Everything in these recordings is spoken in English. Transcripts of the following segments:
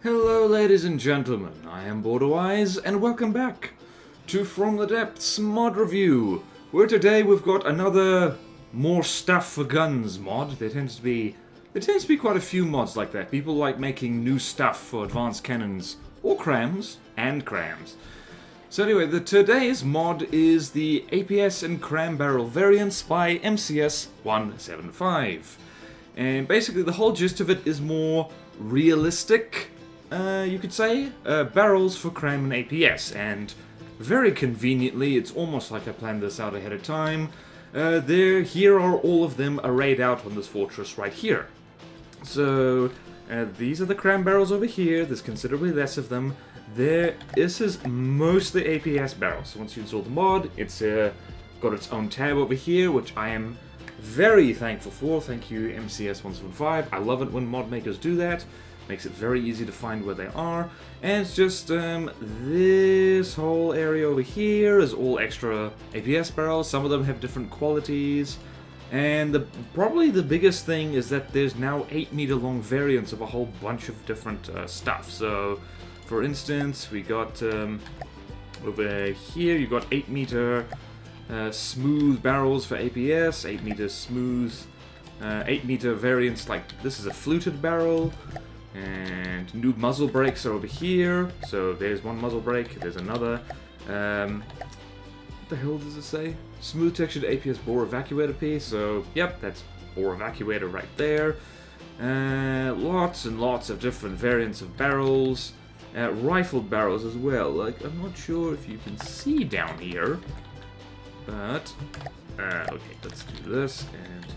Hello ladies and gentlemen, I am BorderWise and welcome back to From the Depths mod review, where today we've got another more stuff for guns mod. There tends to be quite a few mods like that. People like making new stuff for advanced cannons or CRAMs and CRAMs. So anyway, today's mod is the APS and CRAM barrel variants by MCS 175. And basically the whole gist of it is more realistic, you could say, barrels for CRAM and APS, and very conveniently, it's almost like I planned this out ahead of time. Here are all of them arrayed out on this fortress right here. So, these are the CRAM barrels over here, there's considerably less of them. This is mostly APS barrels. So once you install the mod, it's got its own tab over here, which I am very thankful for. Thank you, MCS175. I love it when mod makers do that. Makes it very easy to find where they are. And it's just this whole area over here is all extra APS barrels. Some of them have different qualities. And probably the biggest thing is that there's now 8-meter long variants of a whole bunch of different stuff. So, for instance, we got over here, you got 8-meter smooth barrels for APS, 8-meter smooth, 8-meter variants like this is a fluted barrel. And new muzzle brakes are over here. So there's one muzzle brake, there's another. What the hell does it say? Smooth textured APS bore evacuator piece. So, yep, that's bore evacuator right there. Lots and lots of different variants of barrels. Rifled barrels as well. Like, I'm not sure if you can see down here. But, okay, let's do this. And,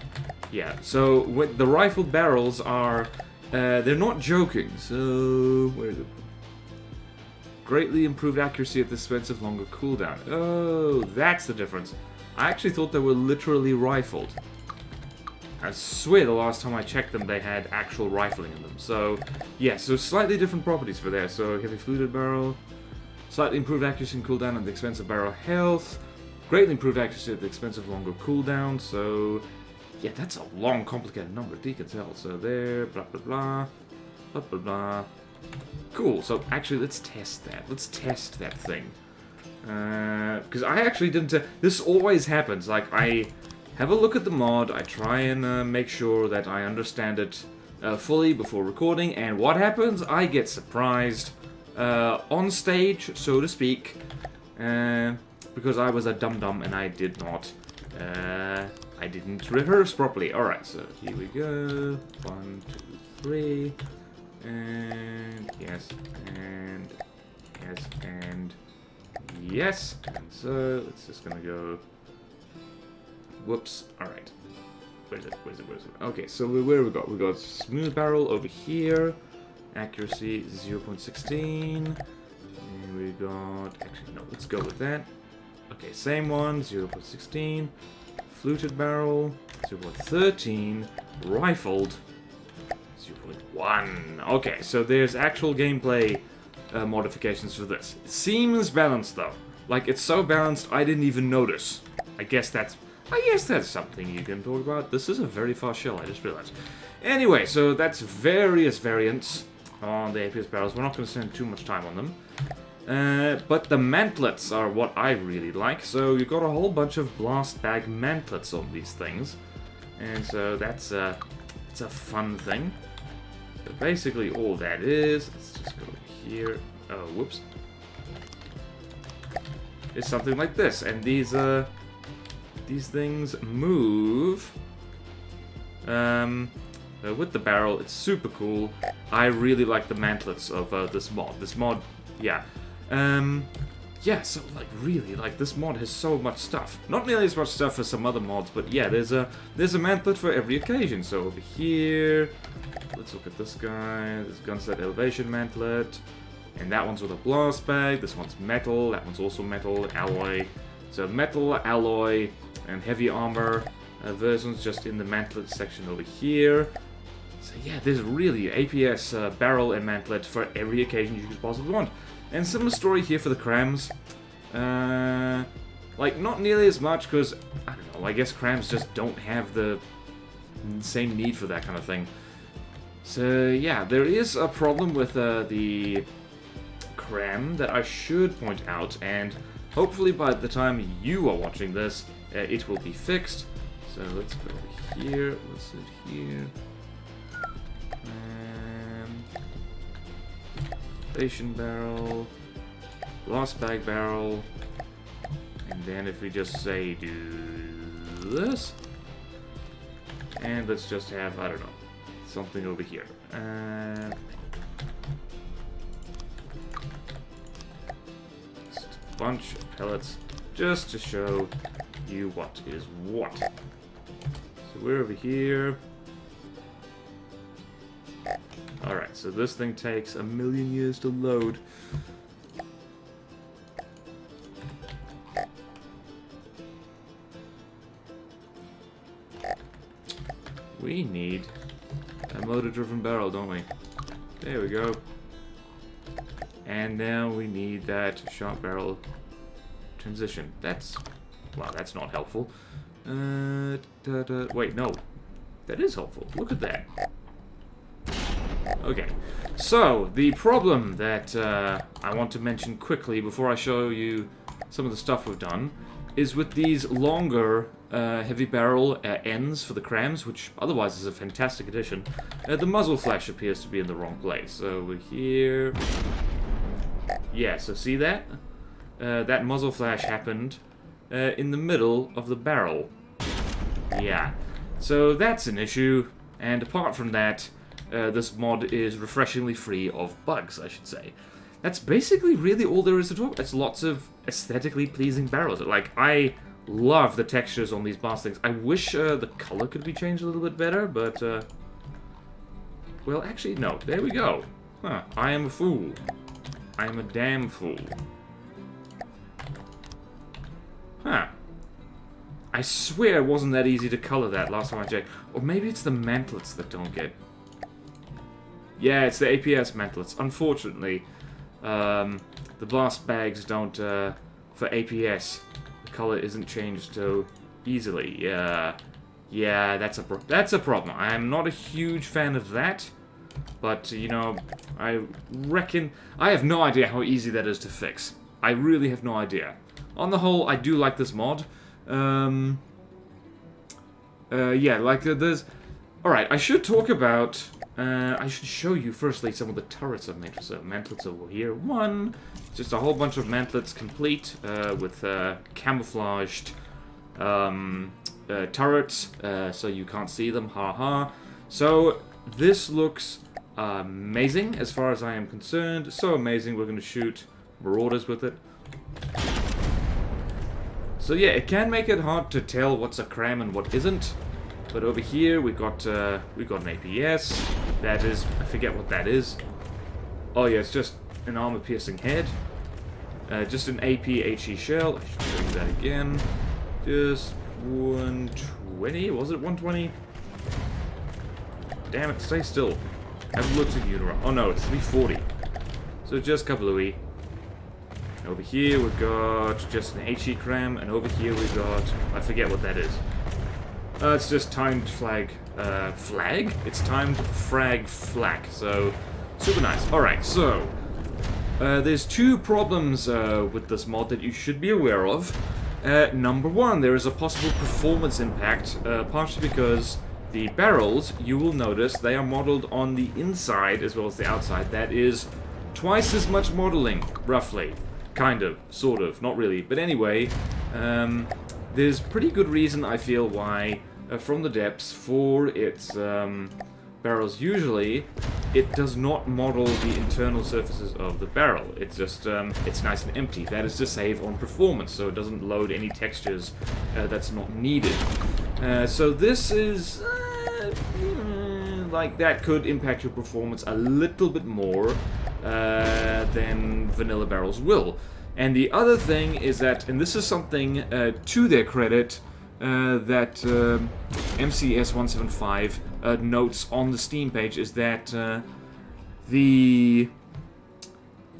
yeah, so with the rifled barrels are... they're not joking, so... Where is it? Greatly improved accuracy at the expense of longer cooldown. Oh, that's the difference. I actually thought they were literally rifled. I swear the last time I checked them, they had actual rifling in them. So, yeah, so slightly different properties for there. So, heavy fluted barrel. Slightly improved accuracy and cooldown at the expense of barrel health. Greatly improved accuracy at the expense of longer cooldown, so... Yeah, that's a long, complicated number, you can tell. So there, blah, blah, blah, blah, blah, blah. Cool, so actually, let's test that. Let's test that thing. Because I actually didn't... this always happens. Like, I have a look at the mod, I try and make sure that I understand it fully before recording, and what happens? I get surprised on stage, so to speak, because I was a dum-dum and I did not... I didn't rehearse properly. Alright, so here we go. 1, 2, 3. And yes, and yes, and yes. And so it's just gonna go. Whoops. Alright. Where's it? Where's it? Where's it? Okay, so where we got? We got smooth barrel over here. Accuracy 0.16. And we got. Actually, no, let's go with that. Okay, same one, 0.16. Fluted barrel, 0.13, rifled, 0.1. Okay, so there's actual gameplay modifications for this. It seems balanced though. Like, it's so balanced I didn't even notice. I guess that's something you can talk about. This is a very fast shell, I just realized. Anyway, so that's various variants on the APS barrels. We're not going to spend too much time on them. But the mantlets are what I really like. So you've got a whole bunch of blast bag mantlets on these things, and so it's a fun thing. But basically, all that is, let's just go here. Oh, whoops! It's something like this, and these things move. With the barrel, it's super cool. I really like the mantlets of this mod. This mod, yeah. Yeah, so, like, really, like, this mod has so much stuff. Not nearly as much stuff as some other mods, but yeah, there's a mantlet for every occasion. So over here, let's look at this guy. This gunset elevation mantlet. And that one's with a blast bag. This one's metal. That one's also metal, alloy. So metal, alloy, and heavy armor versions just in the mantlet section over here. So yeah, there's really APS barrel and mantlet for every occasion you could possibly want. And similar story here for the CRAMs. Like, not nearly as much, because, I don't know, I guess CRAMs just don't have the same need for that kind of thing. So yeah, there is a problem with the CRAM that I should point out, and hopefully by the time you are watching this, it will be fixed. So let's go over here, what's it here? Station barrel, blast bag barrel, and then if we just say do this, and let's just have, I don't know, something over here. Just a bunch of pellets, just to show you what is what. So we're over here. Alright, so this thing takes 1,000,000 years to load. We need a motor-driven barrel, don't we? There we go. And now we need that sharp barrel transition. That's... wow, that's not helpful. Wait, no. That is helpful. Look at that. Okay, so the problem that I want to mention quickly before I show you some of the stuff we've done is with these longer heavy barrel ends for the CRAMs, which otherwise is a fantastic addition, the muzzle flash appears to be in the wrong place. So we're here. Yeah, so see that? That muzzle flash happened in the middle of the barrel. Yeah, so that's an issue, and apart from that, this mod is refreshingly free of bugs, I should say. That's basically really all there is to talk about. It's lots of aesthetically pleasing barrels. Like, I love the textures on these blast things. I wish the color could be changed a little bit better, but, well, actually, no. There we go. Huh. I am a fool. I am a damn fool. Huh. I swear it wasn't that easy to color that last time I checked. Or maybe it's the mantlets that don't get... yeah, it's the APS mantlets. Unfortunately, the blast bags don't, for APS, the color isn't changed so easily. Yeah, that's a problem. I am not a huge fan of that, but, you know, I reckon... I have no idea how easy that is to fix. I really have no idea. On the whole, I do like this mod. Yeah, like, there's... Alright, I should talk about... I should show you firstly some of the turrets I've made. So mantlets over here. One, just a whole bunch of mantlets complete with camouflaged turrets, so you can't see them. Haha. So this looks amazing as far as I am concerned. So amazing, we're going to shoot marauders with it. So yeah, it can make it hard to tell what's a CRAM and what isn't. But over here we got an APS. That is, I forget what that is. Oh yeah, it's just an armor-piercing head. Just an APHE shell. I should show you that again. Just 120. Was it 120? Damn it! Stay still. I haven't looked at you in a while. Oh no, it's 340. So just kablooey. Over here we've got just an HE CRAM, and over here we've got, I forget what that is. It's just timed flag, It's timed frag flak, so super nice. Alright, so, there's two problems with this mod that you should be aware of. Number one, there is a possible performance impact, partially because the barrels, you will notice, they are modeled on the inside as well as the outside. That is twice as much modeling, roughly. Kind of, sort of, not really. But anyway, there's pretty good reason, I feel, why From the Depths, for its barrels usually, it does not model the internal surfaces of the barrel. It's just, it's nice and empty. That is to save on performance, so it doesn't load any textures that's not needed. So this is, like, that could impact your performance a little bit more than vanilla barrels will. And the other thing is that, and this is something to their credit, that MCS175 notes on the Steam page, is that the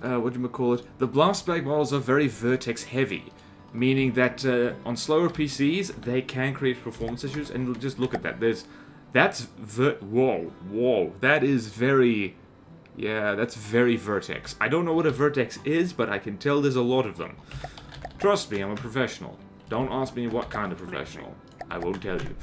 the blast bag models are very vertex heavy, meaning that on slower PCs they can create performance issues. And just look at that. There's That's whoa. That is very... Yeah, that's very vertex. I don't know what a vertex is, but I can tell there's a lot of them. Trust me, I'm a professional. Don't ask me what kind of professional. I won't tell you.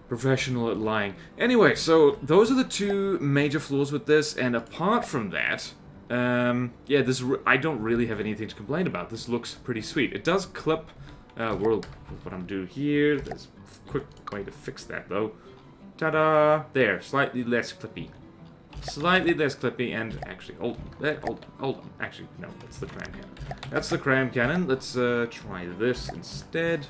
Professional at lying. Anyway, so those are the two major flaws with this, and apart from that, yeah, I don't really have anything to complain about. This looks pretty sweet. It does clip. What I'm doing here. There's a quick way to fix that, though. Ta-da! There, slightly less clippy. Slightly less clippy, and actually, hold on. Actually, no, that's the CRAM cannon. That's the CRAM cannon. Let's try this instead.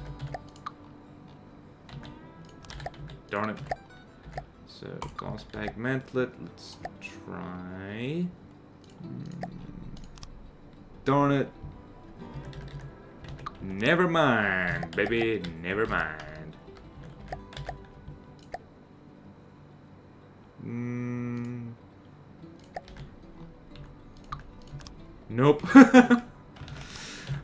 Darn it. So, glass bag mantlet. Let's try. Darn it. Never mind, baby. Never mind. Nope.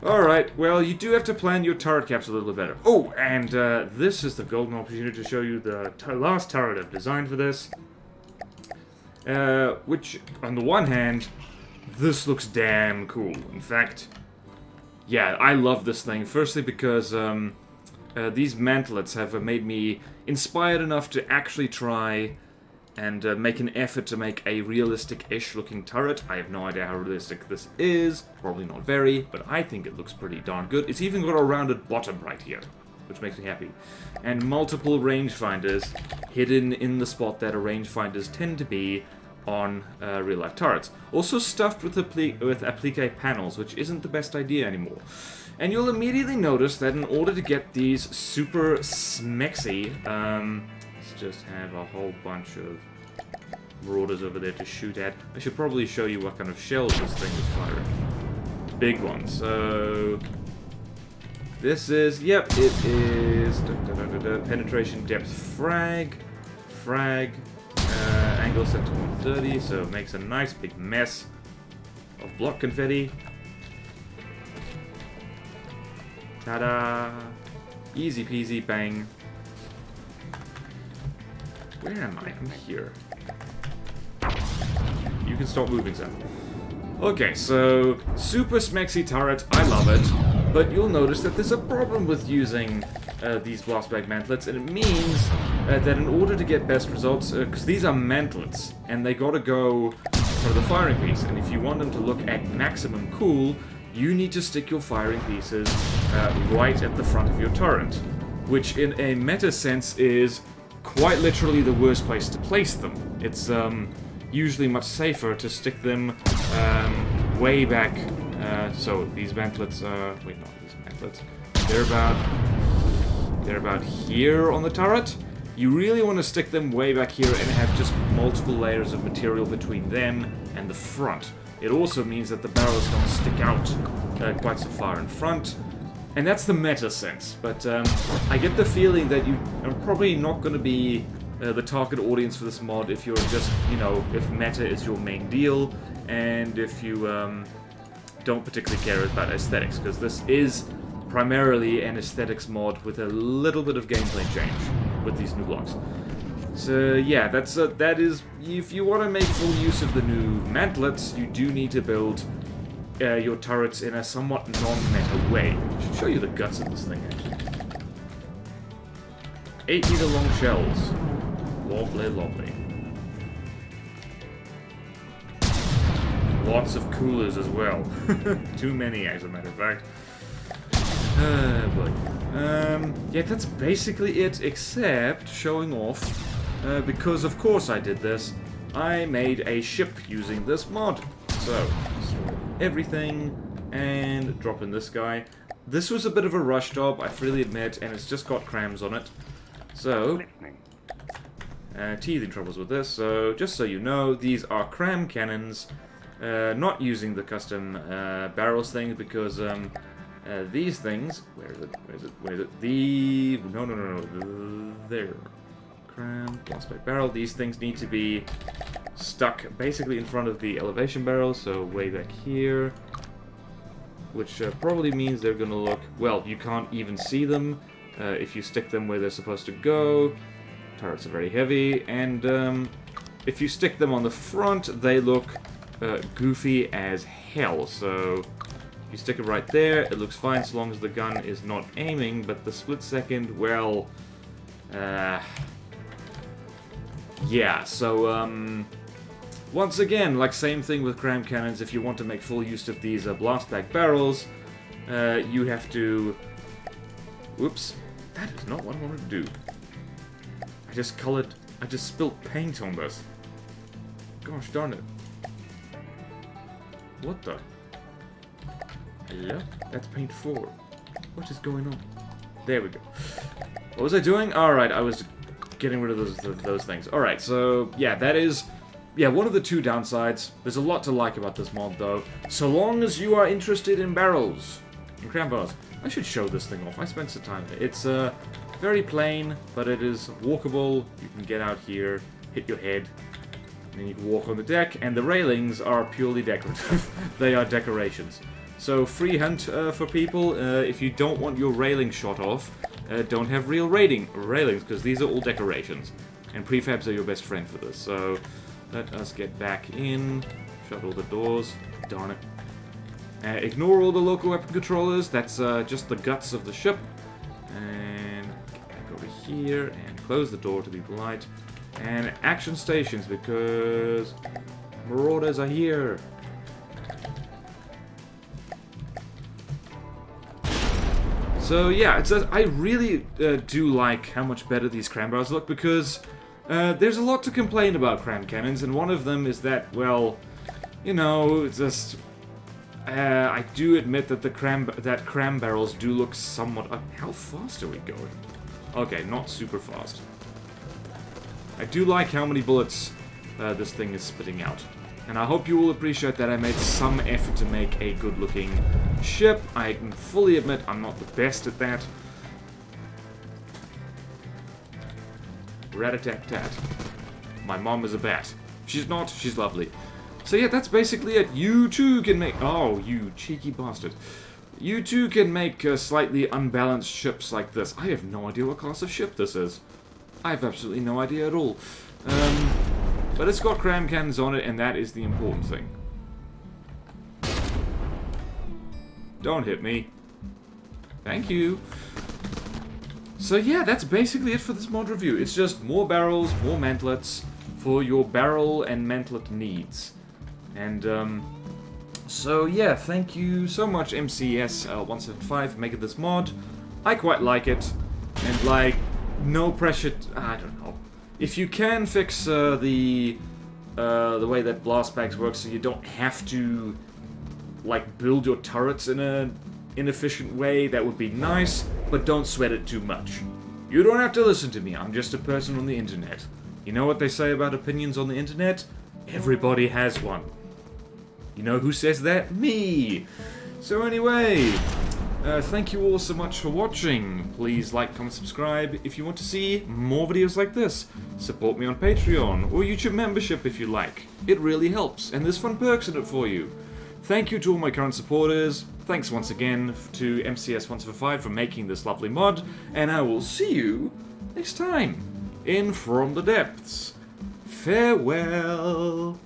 Alright, well, you do have to plan your turret caps a little bit better. Oh, and this is the golden opportunity to show you the last turret I've designed for this. Which, on the one hand, this looks damn cool. In fact, yeah, I love this thing. Firstly because these mantlets have made me inspired enough to actually try and make an effort to make a realistic-ish looking turret. I have no idea how realistic this is. Probably not very, but I think it looks pretty darn good. It's even got a rounded bottom right here, which makes me happy. And multiple rangefinders hidden in the spot that rangefinders tend to be on real-life turrets. Also stuffed with applique panels, which isn't the best idea anymore. And you'll immediately notice that in order to get these super smexy, let's just have a whole bunch of marauders over there to shoot at. I should probably show you what kind of shells this thing is firing. Big ones. So this is, yep, it is penetration depth frag, angle set to 130, so it makes a nice big mess of block confetti. Ta-da! Easy peasy, bang. Where am I? I'm here. You can stop moving, Sam. Okay, so super smexy turret, I love it, but you'll notice that there's a problem with using these blastbag mantlets, and it means that in order to get best results, because these are mantlets, and they gotta go for the firing piece, and if you want them to look at maximum cool, you need to stick your firing pieces right at the front of your turret, which in a meta sense is quite literally the worst place to place them. It's usually much safer to stick them way back. So these mantlets, wait, not these mantlets. They're about here on the turret. You really want to stick them way back here and have just multiple layers of material between them and the front. It also means that the barrels don't stick out quite so far in front. And that's the meta sense, but I get the feeling that you are probably not going to be the target audience for this mod if you're just, you know, if meta is your main deal, and if you don't particularly care about aesthetics, because this is primarily an aesthetics mod with a little bit of gameplay change with these new blocks. So yeah, that is, if you want to make full use of the new mantlets, you do need to build your turrets in a somewhat non-meta way. I should show you the guts of this thing, actually. 8-meter long shells. Lovely, lovely. Lots of coolers as well. Too many, as a matter of fact. Boy. Yeah, that's basically it, except showing off, because of course I did this, I made a ship using this mod. So, everything, and drop in this guy. This was a bit of a rush job, I freely admit, and it's just got CRAMs on it. So, teething troubles with this, so just so you know, these are CRAM cannons, not using the custom barrels thing, because these things, where is it, no, there, CRAM, blastback barrel, these things need to be stuck basically in front of the elevation barrel, so way back here, which probably means they're gonna look, well, you can't even see them if you stick them where they're supposed to go. turrets are very heavy, and if you stick them on the front, they look goofy as hell. So you stick it right there, it looks fine so long as the gun is not aiming, but the split second, well, yeah, so, once again, like same thing with CRAM cannons, if you want to make full use of these blast-back barrels, you have to... Whoops, that is not what I wanted to do. I just spilled paint on this. Gosh darn it. What the? Hello? That's paint 4. What is going on? There we go. What was I doing? Alright, I was getting rid of those things. Alright, so, yeah, that is... Yeah, one of the two downsides. There's a lot to like about this mod, though. So long as you are interested in barrels. In CRAM barrels. I should show this thing off. I spent some time there. It's, very plain, but it is walkable. You can get out here, hit your head, and then you can walk on the deck, and the railings are purely decorative. They are decorations. So, free hunt for people. If you don't want your railing shot off, don't have real railings, because these are all decorations. And prefabs are your best friend for this. So, let us get back in. Shut all the doors. Darn it. Ignore all the local weapon controllers. That's just the guts of the ship. And back over here, and close the door to be polite. And action stations, because marauders are here. So yeah, I really do like how much better these CRAM barrels look, because there's a lot to complain about CRAM cannons, and one of them is that, well, you know, just... I do admit that that CRAM barrels do look somewhat... how fast are we going? Okay, not super fast. I do like how many bullets this thing is spitting out. And I hope you will appreciate that I made some effort to make a good-looking ship. I can fully admit I'm not the best at that. Rat-a-tat-tat. My mom is a bat. She's not, she's lovely. So yeah, that's basically it. You too can make... Oh, you cheeky bastard. You too can make slightly unbalanced ships like this. I have no idea what class of ship this is. I have absolutely no idea at all. But it's got CRAM cannons on it, and that is the important thing. Don't hit me. Thank you. So yeah, that's basically it for this mod review. It's just more barrels, more mantlets for your barrel and mantlet needs. And, so yeah, thank you so much MCS175 for making this mod. I quite like it. And, like, no pressure... I don't know. If you can fix the way that blast bags work so you don't have to, like, build your turrets in an inefficient way, that would be nice, but don't sweat it too much. You don't have to listen to me, I'm just a person on the internet. You know what they say about opinions on the internet? Everybody has one. You know who says that? Me! So anyway, thank you all so much for watching. Please like, comment, subscribe if you want to see more videos like this. Support me on Patreon or YouTube membership if you like. It really helps, and there's fun perks in it for you. Thank you to all my current supporters. Thanks once again to MCS175 for making this lovely mod, and I will see you next time in From the Depths. Farewell.